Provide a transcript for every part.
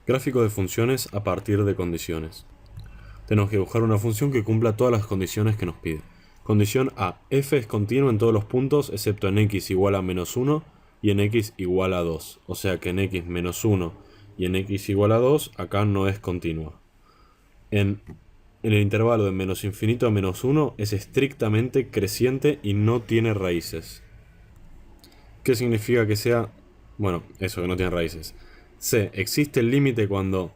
Gráfico de funciones a partir de condiciones. Tenemos que dibujar una función que cumpla todas las condiciones que nos pide. Condición A. F es continuo en todos los puntos excepto en x igual a menos 1 y en x igual a 2. O sea que en x menos 1 y en x igual a 2 acá no es continua. En el intervalo de menos infinito a menos 1 es estrictamente creciente y no tiene raíces. ¿Qué significa que sea? Bueno, eso, que no tiene raíces. C. Existe el límite cuando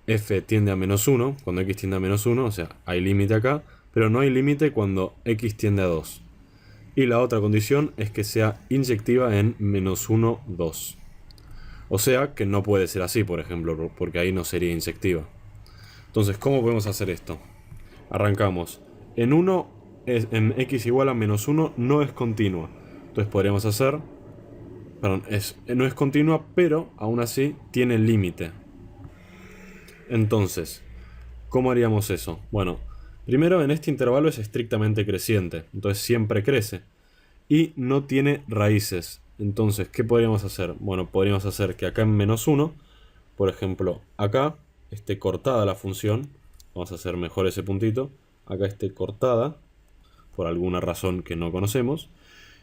f tiende a menos 1, cuando x tiende a menos 1, o sea, hay límite acá, pero no hay límite cuando x tiende a 2. Y la otra condición es que sea inyectiva en menos 1, 2. O sea, que no puede ser así, por ejemplo, porque ahí no sería inyectiva. Entonces, ¿cómo podemos hacer esto? Arrancamos. En en x igual a menos 1 no es continua. Entonces podríamos hacer... Perdón, no es continua, pero aún así tiene límite. Entonces, ¿cómo haríamos eso? Bueno, primero en este intervalo es estrictamente creciente, entonces siempre crece. Y no tiene raíces. Entonces, ¿qué podríamos hacer? Bueno, podríamos hacer que acá en menos 1, por ejemplo, acá esté cortada la función. Vamos a hacer mejor ese puntito. Acá esté cortada, por alguna razón que no conocemos.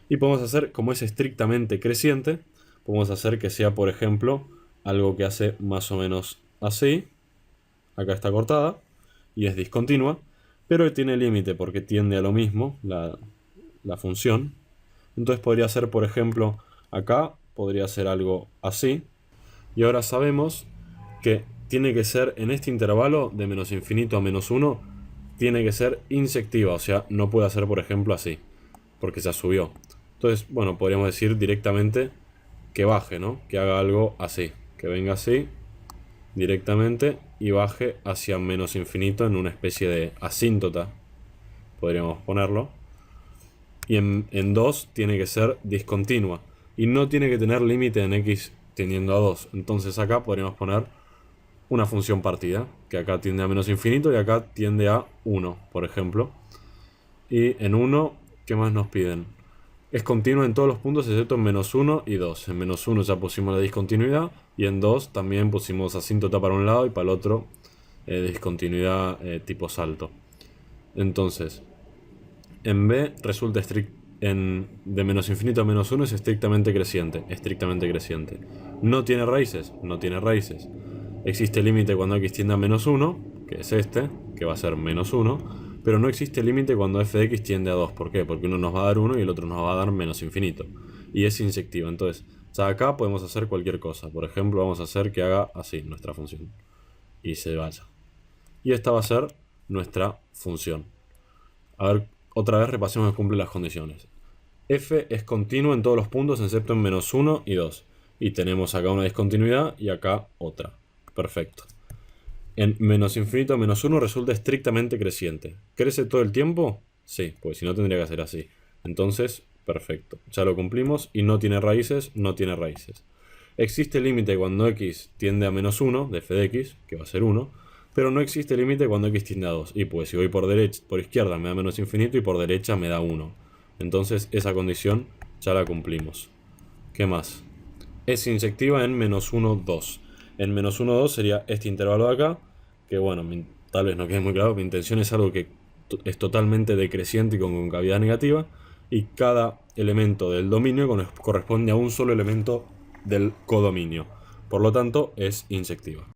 Y podemos hacer, como es estrictamente creciente, podemos hacer que sea, por ejemplo, algo que hace más o menos así. Acá está cortada y es discontinua, pero tiene límite porque tiende a lo mismo la función. Entonces podría ser, por ejemplo, acá podría ser algo así. Y ahora sabemos que tiene que ser en este intervalo de menos infinito a menos 1, tiene que ser inyectiva, o sea, no puede hacer, por ejemplo, así, porque ya subió. Entonces, bueno, podríamos decir directamente que baje, ¿no? Que haga algo así, que venga así directamente y baje hacia menos infinito en una especie de asíntota, podríamos ponerlo. Y en 2 tiene que ser discontinua y no tiene que tener límite en x tendiendo a 2. Entonces acá podríamos poner una función partida, que acá tiende a menos infinito y acá tiende a 1, por ejemplo. Y en 1, ¿qué más nos piden? Es continua en todos los puntos excepto en menos 1 y 2. En menos 1 ya pusimos la discontinuidad y en 2 también pusimos asíntota para un lado y para el otro discontinuidad tipo salto. Entonces, en B resulta de menos infinito a menos 1 es estrictamente creciente. Estrictamente creciente. No tiene raíces. No tiene raíces. Existe límite cuando x tiende a menos 1, que es este, que va a ser menos 1. Pero no existe límite cuando f de x tiende a 2. ¿Por qué? Porque uno nos va a dar 1 y el otro nos va a dar menos infinito. Y es inyectiva. Entonces, ya acá podemos hacer cualquier cosa. Por ejemplo, vamos a hacer que haga así nuestra función. Y se vaya. Y esta va a ser nuestra función. A ver, otra vez repasemos que cumple las condiciones. F es continuo en todos los puntos excepto en menos 1 y 2. Y tenemos acá una discontinuidad y acá otra. Perfecto. En menos infinito a menos 1 resulta estrictamente creciente. ¿Crece todo el tiempo? Sí, pues si no tendría que ser así. Entonces, perfecto. Ya lo cumplimos y no tiene raíces, no tiene raíces. Existe límite cuando x tiende a menos 1 de f de x, que va a ser 1, pero no existe límite cuando x tiende a 2. Y pues si voy por izquierda me da menos infinito y por derecha me da 1. Entonces esa condición ya la cumplimos. ¿Qué más? Es inyectiva en menos 1, 2. En menos 1, 2 sería este intervalo de acá, que bueno, tal vez no quede muy claro, mi intención es algo que es totalmente decreciente y con concavidad negativa, y cada elemento del dominio corresponde a un solo elemento del codominio. Por lo tanto, es inyectiva.